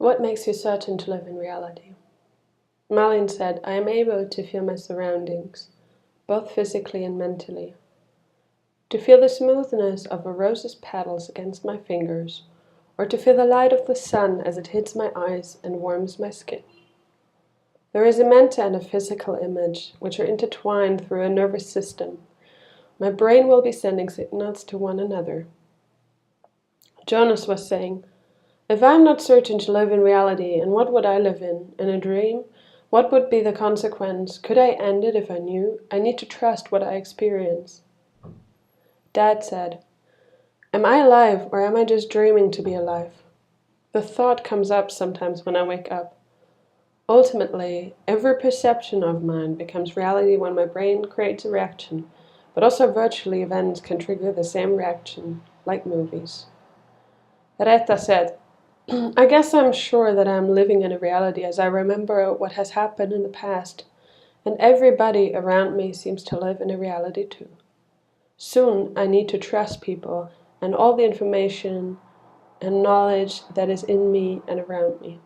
What makes you certain to live in reality? Malin said, I am able to feel my surroundings, both physically and mentally. To feel the smoothness of a rose's petals against my fingers, or to feel the light of the sun as it hits my eyes and warms my skin. There is a mental and a physical image, which are intertwined through a nervous system. My brain will be sending signals to one another. Jonas was saying, if I am not certain to live in reality, and what would I live in? In a dream? What would be the consequence? Could I end it if I knew? I need to trust what I experience. Dad said, am I alive or am I just dreaming to be alive? The thought comes up sometimes when I wake up. Ultimately, every perception of mine becomes reality when my brain creates a reaction, but also virtually events can trigger the same reaction, like movies. Retta said, I guess I'm sure that I'm living in a reality as I remember what has happened in the past, and everybody around me seems to live in a reality too. Soon I need to trust people and all the information and knowledge that is in me and around me.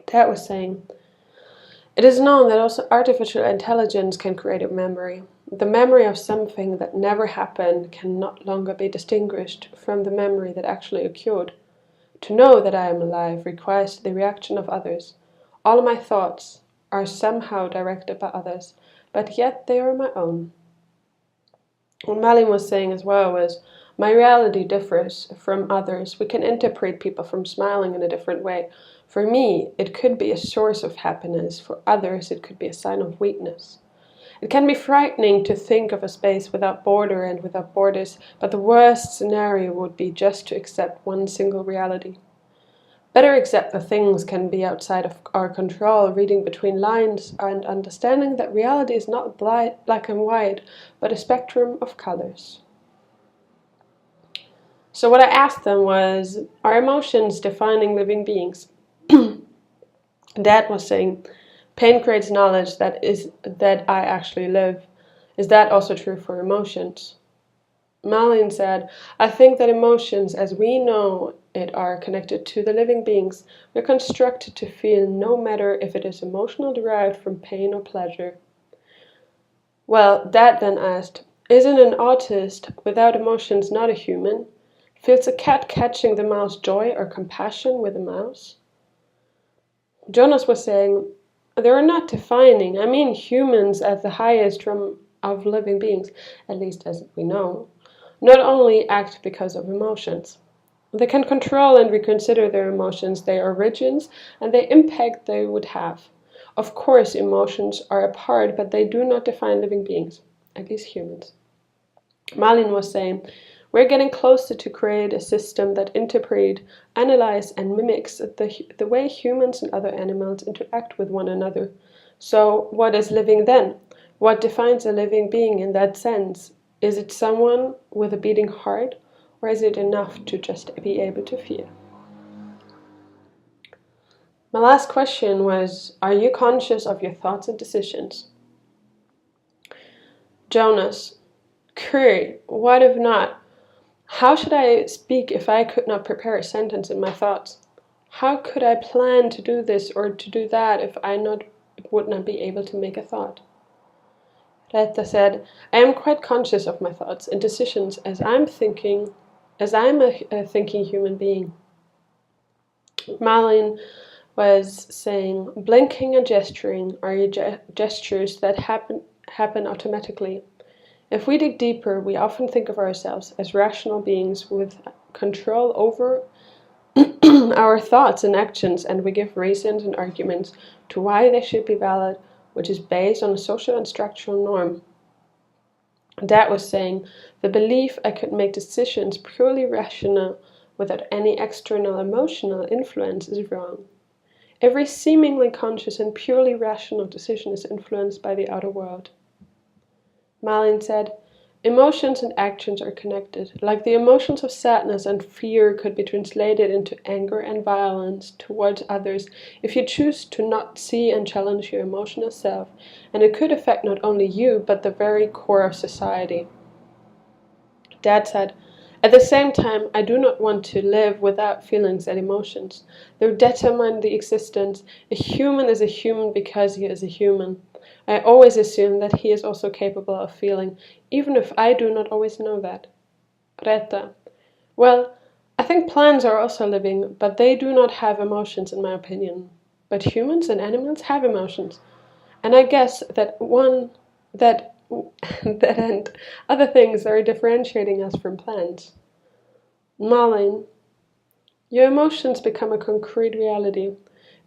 Dad was saying, it is known that also artificial intelligence can create a memory. The memory of something that never happened can no longer be distinguished from the memory that actually occurred. To know that I am alive requires the reaction of others. All my thoughts are somehow directed by others, but yet they are my own. What Malin was saying as well was, my reality differs from others. We can interpret people from smiling in a different way. For me, it could be a source of happiness. For others, it could be a sign of weakness. It can be frightening to think of a space without border and without borders, but the worst scenario would be just to accept one single reality. Better accept that things can be outside of our control, reading between lines and understanding that reality is not black and white, but a spectrum of colors. So what I asked them was, are emotions defining living beings? Dad was saying, pain creates knowledge that I actually live. Is that also true for emotions? Malin said, I think that emotions as we know it are connected to the living beings. We're constructed to feel no matter if it is emotional derived from pain or pleasure. Well, Dad then asked, isn't an autist without emotions not a human? Feels a cat catching the mouse joy or compassion with a mouse? Jonas was saying, they are not defining. I mean humans as the highest realm of living beings, at least as we know, not only act because of emotions. They can control and reconsider their emotions, their origins, and the impact they would have. Of course, emotions are a part, but they do not define living beings, at least humans. Malin was saying, we're getting closer to create a system that interprets, analyzes, and mimics the way humans and other animals interact with one another. So, what is living then? What defines a living being in that sense? Is it someone with a beating heart, or is it enough to just be able to feel? My last question was, are you conscious of your thoughts and decisions? Jonas, Curry, what if not? How should I speak if I could not prepare a sentence in my thoughts? How could I plan to do this or to do that if I would not be able to make a thought? Retta said, I am quite conscious of my thoughts and decisions as I'm a thinking human being. Malin was saying, blinking and gesturing are gestures that happen automatically. If we dig deeper, we often think of ourselves as rational beings with control over our thoughts and actions, and we give reasons and arguments to why they should be valid, which is based on a social and structural norm. Dad was saying, the belief I could make decisions purely rational without any external emotional influence is wrong. Every seemingly conscious and purely rational decision is influenced by the outer world. Malin said, emotions and actions are connected, like the emotions of sadness and fear could be translated into anger and violence towards others if you choose to not see and challenge your emotional self, and it could affect not only you, but the very core of society. Dad said, At the same time, I do not want to live without feelings and emotions. They determine the existence. A human is a human because he is a human. I always assume that he is also capable of feeling, even if I do not always know that. Retta. Well, I think plants are also living, but they do not have emotions in my opinion. But humans and animals have emotions. And I guess that that and other things are differentiating us from plants. Malin, your emotions become a concrete reality.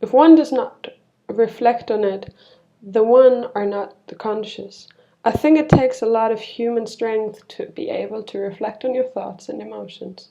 If one does not reflect on it, the one are not conscious. I think it takes a lot of human strength to be able to reflect on your thoughts and emotions.